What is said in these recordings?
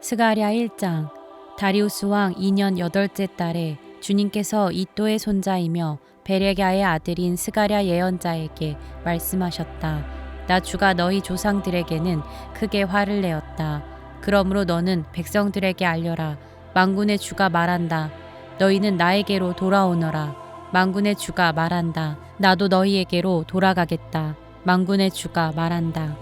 스가랴 1장. 다리우스 왕 2년 8째 달에 주님께서 이또의 손자이며 베레랴의 아들인 스가랴 예언자에게 말씀하셨다. 나 주가 너희 조상들에게는 크게 화를 내었다. 그러므로 너는 백성들에게 알려라. 만군의 주가 말한다. 너희는 나에게로 돌아오너라. 만군의 주가 말한다. 나도 너희에게로 돌아가겠다. 만군의 주가 말한다.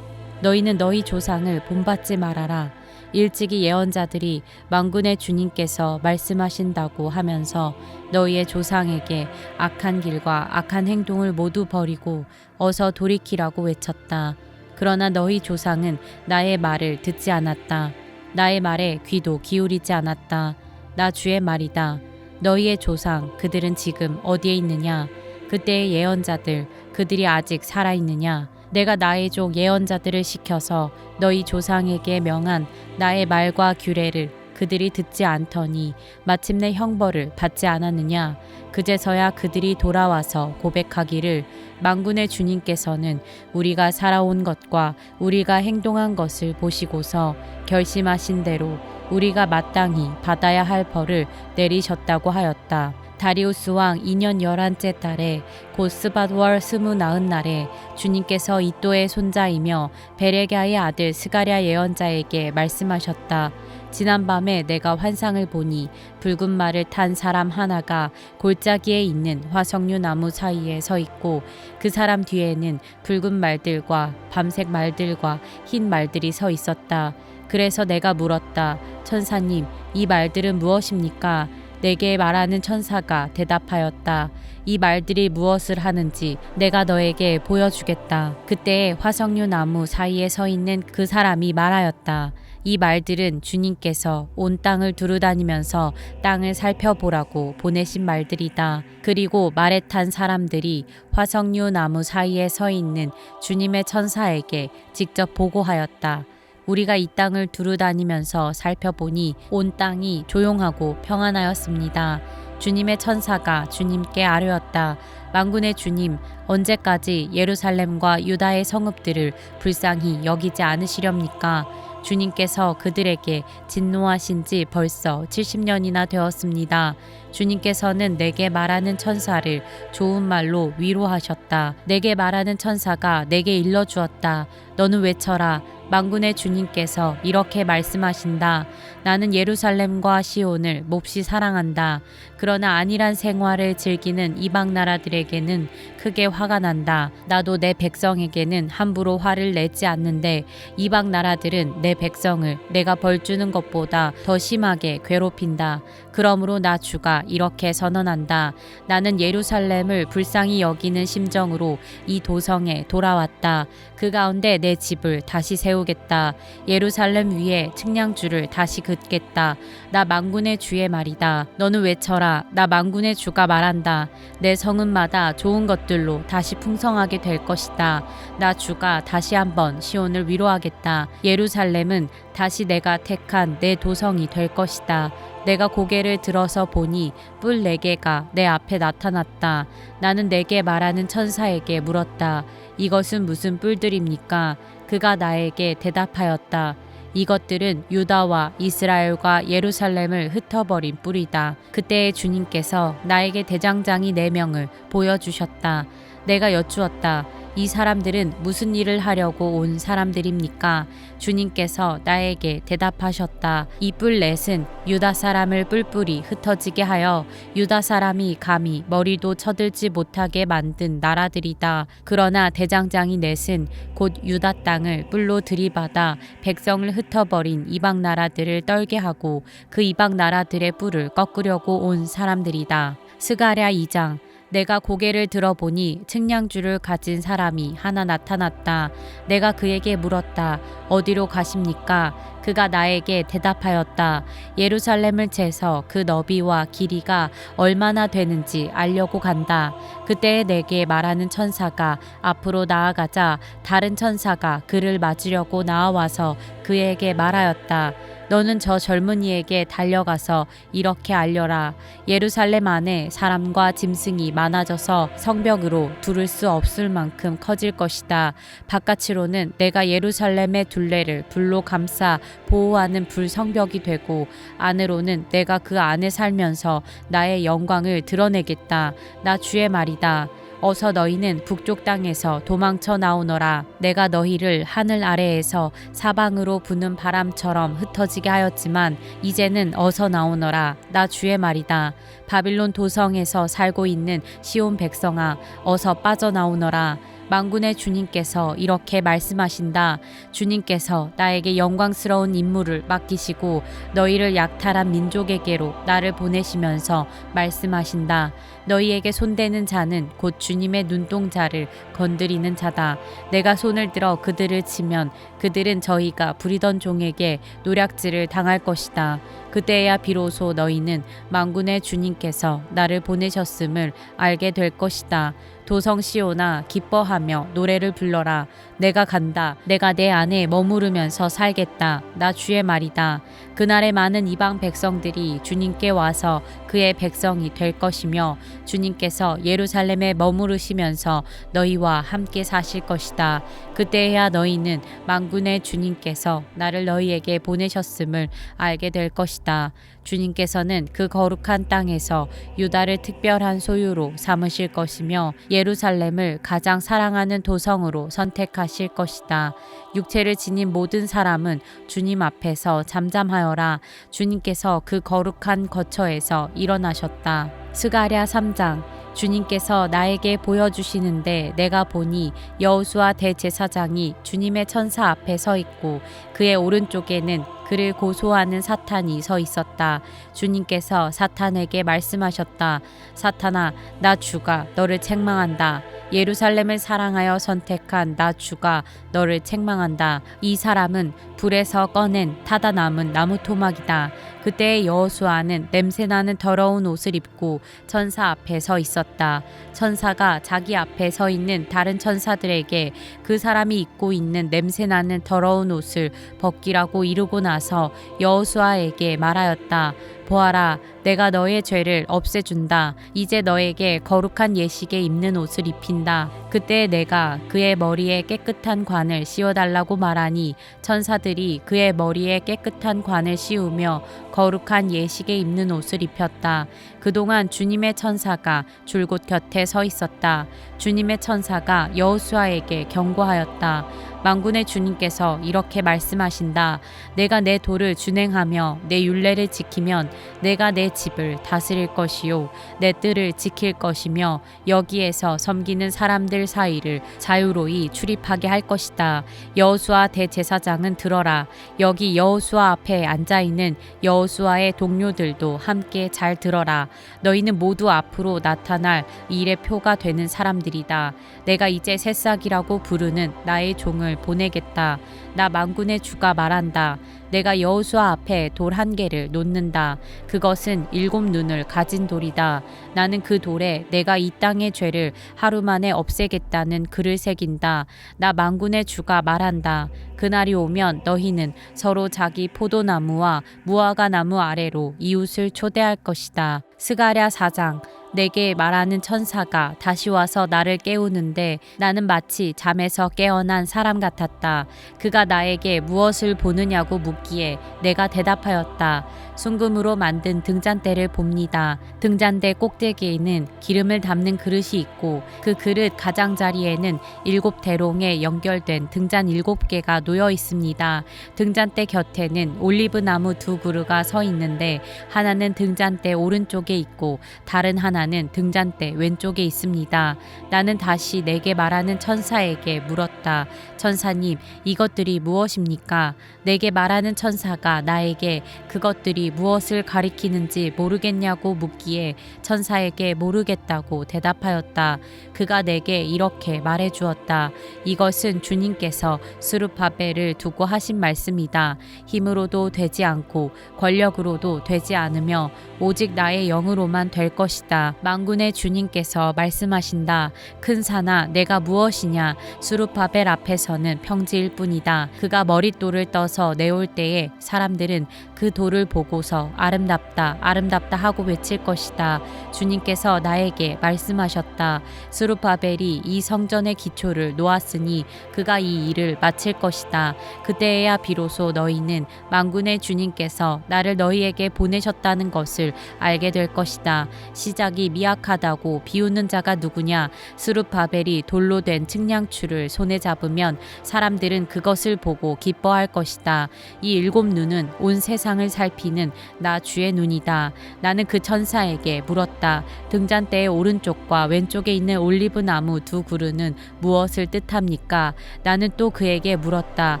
너희는 너희 조상을 본받지 말아라. 일찍이 예언자들이 만군의 주님께서 말씀하신다고 하면서 너희의 조상에게 악한 길과 악한 행동을 모두 버리고 어서 돌이키라고 외쳤다. 그러나 너희 조상은 나의 말을 듣지 않았다. 나의 말에 귀도 기울이지 않았다. 나 주의 말이다. 너희의 조상 그들은 지금 어디에 있느냐? 그때의 예언자들 그들이 아직 살아있느냐? 내가 나의 종 예언자들을 시켜서 너희 조상에게 명한 나의 말과 규례를 그들이 듣지 않더니 마침내 형벌을 받지 않았느냐? 그제서야 그들이 돌아와서 고백하기를 만군의 주님께서는 우리가 살아온 것과 우리가 행동한 것을 보시고서 결심하신 대로 우리가 마땅히 받아야 할 벌을 내리셨다고 하였다. 다리우스 왕 2년 11째 달에 곧 스밧월 29날에 주님께서 이또의 손자이며 베레랴의 아들 스가랴 예언자에게 말씀하셨다. 지난밤에 내가 환상을 보니 붉은 말을 탄 사람 하나가 골짜기에 있는 화석류 나무 사이에 서 있고 그 사람 뒤에는 붉은 말들과 밤색 말들과 흰 말들이 서 있었다. 그래서 내가 물었다. 천사님, 이 말들은 무엇입니까? 내게 말하는 천사가 대답하였다. 이 말들이 무엇을 하는지 내가 너에게 보여주겠다. 그때 화석류 나무 사이에 서 있는 그 사람이 말하였다. 이 말들은 주님께서 온 땅을 두루다니면서 땅을 살펴보라고 보내신 말들이다. 그리고 말에 탄 사람들이 화석류 나무 사이에 서 있는 주님의 천사에게 직접 보고하였다. 우리가 이 땅을 두루다니면서 살펴보니 온 땅이 조용하고 평안하였습니다. 주님의 천사가 주님께 아뢰었다. 만군의 주님, 언제까지 예루살렘과 유다의 성읍들을 불쌍히 여기지 않으시렵니까? 주님께서 그들에게 진노하신 지 벌써 70년이나 되었습니다. 주님께서는 내게 말하는 천사를 좋은 말로 위로하셨다. 내게 말하는 천사가 내게 일러주었다. 너는 외쳐라. 만군의 주님께서 이렇게 말씀하신다. 나는 예루살렘과 시온을 몹시 사랑한다. 그러나 안일한 생활을 즐기는 이방 나라들에게는 크게 화가 난다. 나도 내 백성에게는 함부로 화를 내지 않는데 이방 나라들은 내 백성을 내가 벌주는 것보다 더 심하게 괴롭힌다. 그러므로 나 주가 이렇게 선언한다. 나는 예루살렘을 불쌍히 여기는 심정으로 이 도성에 돌아왔다. 그 가운데 내 집을 다시 세우겠다. 예루살렘 위에 측량줄을 다시 긋겠다. 나 만군의 주의 말이다. 너는 외쳐라. 나 만군의 주가 말한다. 내 성읍마다 좋은 것들로 다시 풍성하게 될 것이다. 나 주가 다시 한번 시온을 위로하겠다. 예루살렘은 다시 내가 택한 내 도성이 될 것이다. 내가 고개를 들어서 보니 뿔 4개가 내 앞에 나타났다. 나는 내게 말하는 천사에게 물었다. 이것은 무슨 뿔들입니까? 그가 나에게 대답하였다. 이것들은 유다와 이스라엘과 예루살렘을 흩어버린 뿔이다. 그때 주님께서 나에게 대장장이 4명을 보여주셨다. 내가 여쭈었다. 이 사람들은 무슨 일을 하려고 온 사람들입니까? 주님께서 나에게 대답하셨다. 이 뿔 넷은 유다 사람을 뿔뿔이 흩어지게 하여 유다 사람이 감히 머리도 쳐들지 못하게 만든 나라들이다. 그러나 대장장이 넷은 곧 유다 땅을 뿔로 들이받아 백성을 흩어버린 이방 나라들을 떨게 하고 그 이방 나라들의 뿔을 꺾으려고 온 사람들이다. 스가랴 2장. 내가 고개를 들어보니 측량줄을 가진 사람이 하나 나타났다. 내가 그에게 물었다. 어디로 가십니까? 그가 나에게 대답하였다. 예루살렘을 재서 그 너비와 길이가 얼마나 되는지 알려고 간다. 그때 내게 말하는 천사가 앞으로 나아가자 다른 천사가 그를 맞으려고 나와서 그에게 말하였다. 너는 저 젊은이에게 달려가서 이렇게 알려라. 예루살렘 안에 사람과 짐승이 많아져서 성벽으로 두를 수 없을 만큼 커질 것이다. 바깥으로는 내가 예루살렘의 둘레를 불로 감싸 보호하는 불성벽이 되고 안으로는 내가 그 안에 살면서 나의 영광을 드러내겠다. 나 주의 말이다. 어서 너희는 북쪽 땅에서 도망쳐 나오너라. 내가 너희를 하늘 아래에서 사방으로 부는 바람처럼 흩어지게 하였지만 이제는 어서 나오너라. 나 주의 말이다. 바빌론 도성에서 살고 있는 시온 백성아, 어서 빠져나오너라. 만군의 주님께서 이렇게 말씀하신다. 주님께서 나에게 영광스러운 임무를 맡기시고 너희를 약탈한 민족에게로 나를 보내시면서 말씀하신다. 너희에게 손대는 자는 곧 주님의 눈동자를 건드리는 자다. 내가 손을 들어 그들을 치면 그들은 저희가 부리던 종에게 노략질을 당할 것이다. 그때야 비로소 너희는 만군의 주님께서 나를 보내셨음을 알게 될 것이다. 도성 시온아, 기뻐하며 노래를 불러라. 내가 간다. 내가 내 안에 머무르면서 살겠다. 나 주의 말이다. 그날에 많은 이방 백성들이 주님께 와서 그의 백성이 될 것이며 주님께서 예루살렘에 머무르시면서 너희와 함께 사실 것이다. 그때야 너희는 만군의 주님께서 나를 너희에게 보내셨음을 알게 될 것이다. 주님께서는 그 거룩한 땅에서 유다를 특별한 소유로 삼으실 것이며 예루살렘을 가장 사랑하는 도성으로 선택하실 것이다. 육체를 지닌 모든 사람은 주님 앞에서 잠잠하여라. 주님께서 그 거룩한 거처에서 일어나셨다. 스가랴 3장. 주님께서 나에게 보여주시는데 내가 보니 여호수아 대제사장이 주님의 천사 앞에 서 있고 그의 오른쪽에는 그를 고소하는 사탄이 서 있었다. 주님께서 사탄에게 말씀하셨다. 사탄아, 나 주가 너를 책망한다. 예루살렘을 사랑하여 선택한 나 주가 너를 책망한다. 이 사람은 불에서 꺼낸 타다 남은 나무 토막이다. 그때 여호수아는 냄새나는 더러운 옷을 입고 천사 앞에 서 있었다. 천사가 자기 앞에 서 있는 다른 천사들에게 그 사람이 입고 있는 냄새나는 더러운 옷을 벗기라고 이르고 나서 여호수아에게 말하였다. 보아라, 내가 너의 죄를 없애준다. 이제 너에게 거룩한 예식에 입는 옷을 입힌다. 그때 내가 그의 머리에 깨끗한 관을 씌워달라고 말하니 천사들이 그의 머리에 깨끗한 관을 씌우며 거룩한 예식에 입는 옷을 입혔다. 그동안 주님의 천사가 줄곧 곁에 서 있었다. 주님의 천사가 여호수아에게 경고하였다. 만군의 주님께서 이렇게 말씀하신다. 내가 내 도를 준행하며 내 율례를 지키면 내가 내 집을 다스릴 것이요 내 뜰을 지킬 것이며 여기에서 섬기는 사람들 사이를 자유로이 출입하게 할 것이다. 여호수아 대제사장은 들어라. 여기 여호수아 앞에 앉아있는 여호수아의 동료들도 함께 잘 들어라. 너희는 모두 앞으로 나타날 일의 표가 되는 사람들이다. 내가 이제 새싹이라고 부르는 나의 종을 보내겠다. 나 만군의 주가 말한다. 내가 여호수아 앞에 돌 한 개를 놓는다. 그것은 7 눈을 가진 돌이다. 나는 그 돌에 내가 이 땅의 죄를 하루 만에 없애겠다는 글을 새긴다. 나 만군의 주가 말한다. 그날이 오면 너희는 서로 자기 포도나무와 무화과 나무 아래로 이웃을 초대할 것이다. 스가랴 4장. 내게 말하는 천사가 다시 와서 나를 깨우는데 나는 마치 잠에서 깨어난 사람 같았다. 그가 나에게 무엇을 보느냐고 묻기에 내가 대답하였다. 순금으로 만든 등잔대를 봅니다. 등잔대 꼭대기에는 기름을 담는 그릇이 있고 그 그릇 가장자리에는 7 대롱에 연결된 등잔 7개가 놓여 있습니다. 등잔대 곁에는 올리브 나무 2 그루가 서 있는데 하나는 등잔대 오른쪽에 있고 다른 하나는 등잔대 왼쪽에 있습니다. 나는 다시 내게 말하는 천사에게 물었다. 천사님, 이것들이 무엇입니까? 내게 말하는 천사가 나에게 그것들이 무엇을 가리키는지 모르겠냐고 묻기에 천사에게 모르겠다고 대답하였다. 그가 내게 이렇게 말해주었다. 이것은 주님께서 스룹바벨을 두고 하신 말씀이다. 힘으로도 되지 않고 권력으로도 되지 않으며 오직 나의 영으로만 될 것이다. 만군의 주님께서 말씀하신다. 큰 산아 내가 무엇이냐. 수룹바벨 앞에서는 평지일 뿐이다. 그가 머릿돌을 떠서 내올 때에 사람들은 그 돌을 보고서 아름답다 아름답다 하고 외칠 것이다. 주님께서 나에게 말씀하셨다. 스룹바벨이 이 성전의 기초를 놓았으니 그가 이 일을 마칠 것이다. 그때에야 비로소 너희는 만군의 주님께서 나를 너희에게 보내셨다는 것을 알게 될 것이다. 시작이 미약하다고 비웃는 자가 누구냐. 스룹바벨이 돌로 된 측량추를 손에 잡으면 사람들은 그것을 보고 기뻐할 것이다. 이 일곱 눈은 온 세상을 살피는 나 주의 눈이다. 나는 그 천사에게 물었다. 등잔대의 오른쪽과 왼쪽에 있는 올리브 나무 두 그루는 무엇을 뜻합니까? 나는 또 그에게 물었다.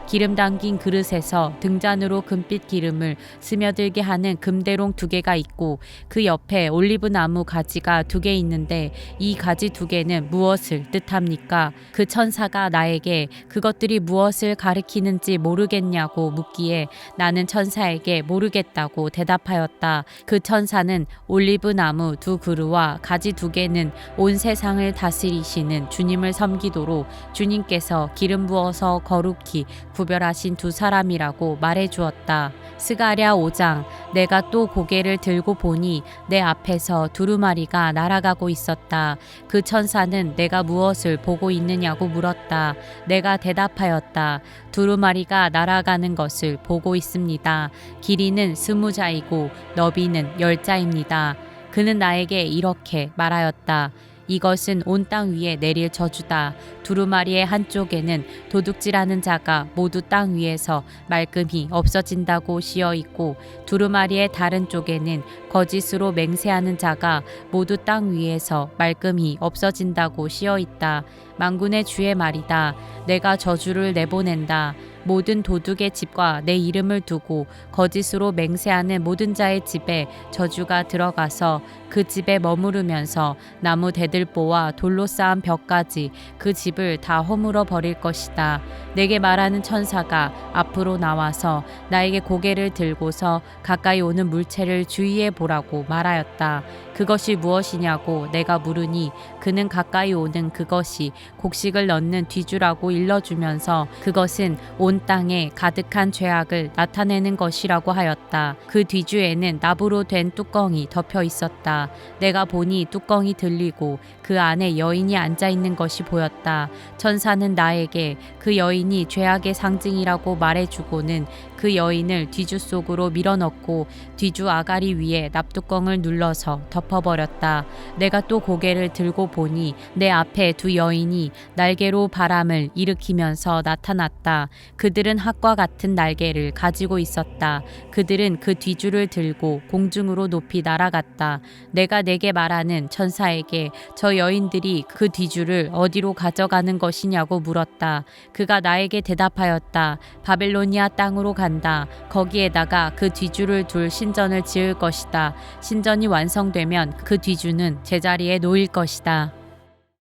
기름 담긴 그릇에서 등잔으로 금빛 기름을 스며들게 하는 금대롱 두 개가 있고 그 옆에 올리브 나무 가지가 두 개 있는데 이 가지 두 개는 무엇을 뜻합니까? 그 천사가 나에게 그것들이 무엇을 가리키는지 모르겠냐고 묻기에 나는 천사에게 모르겠다고 대답하였다. 그 천사는 올리브 나무 두 그루와 가지 두 개는 온 세상을 다스리시는 주님을 섬기도록 주님께서 기름 부어서 거룩히 구별하신 두 사람이라고 말해 주었다. 스가랴 5장. 내가 또 고개를 들고 보니 내 앞에서 두루마리가 날아가고 있었다. 그 천사는 내가 무엇을 보고 있느냐고 물었다. 내가 대답하였다. 두루마리가 날아가는 것을 보고 있습니다. 길이는 20자이고 너비는 10자입니다. 그는 나에게 이렇게 말하였다. 이것은 온 땅 위에 내릴 저주다. 두루마리의 한쪽에는 도둑질하는 자가 모두 땅 위에서 말끔히 없어진다고 씌어 있고 두루마리의 다른 쪽에는 거짓으로 맹세하는 자가 모두 땅 위에서 말끔히 없어진다고 씌어 있다. 만군의 주의 말이다. 내가 저주를 내보낸다. 모든 도둑의 집과 내 이름을 두고 거짓으로 맹세하는 모든 자의 집에 저주가 들어가서 그 집에 머무르면서 나무 대들보와 돌로 쌓은 벽까지 그 집을 다 허물어 버릴 것이다. 내게 말하는 천사가 앞으로 나와서 나에게 고개를 들고서 가까이 오는 물체를 주의해 보라고 말하였다. 그것이 무엇이냐고 내가 물으니 그는 가까이 오는 그것이 곡식을 넣는 뒤주라고 일러주면서 그것은 온 땅에 가득한 죄악을 나타내는 것이라고 하였다. 그 뒤주에는 나무로 된 뚜껑이 덮여 있었다. 내가 보니 뚜껑이 들리고 그 안에 여인이 앉아있는 것이 보였다. 천사는 나에게 그 여인이 죄악의 상징이라고 말해주고는 그 여인을 뒤주 속으로 밀어넣고 뒤주 아가리 위에 납뚜껑을 눌러서 덮어버렸다. 내가 또 고개를 들고 보니 내 앞에 두 여인이 날개로 바람을 일으키면서 나타났다. 그들은 학과 같은 날개를 가지고 있었다. 그들은 그 뒤주를 들고 공중으로 높이 날아갔다. 내가 내게 말하는 천사에게 저 여인들이 그 뒤주를 어디로 가져가는 것이냐고 물었다. 그가 나에게 대답하였다. 바벨로니아 땅으로 간다. 거기에다가 그 뒤주를 둘 신전을 지을 것이다. 신전이 완성되면 그 뒤주는 제자리에 놓일 것이다.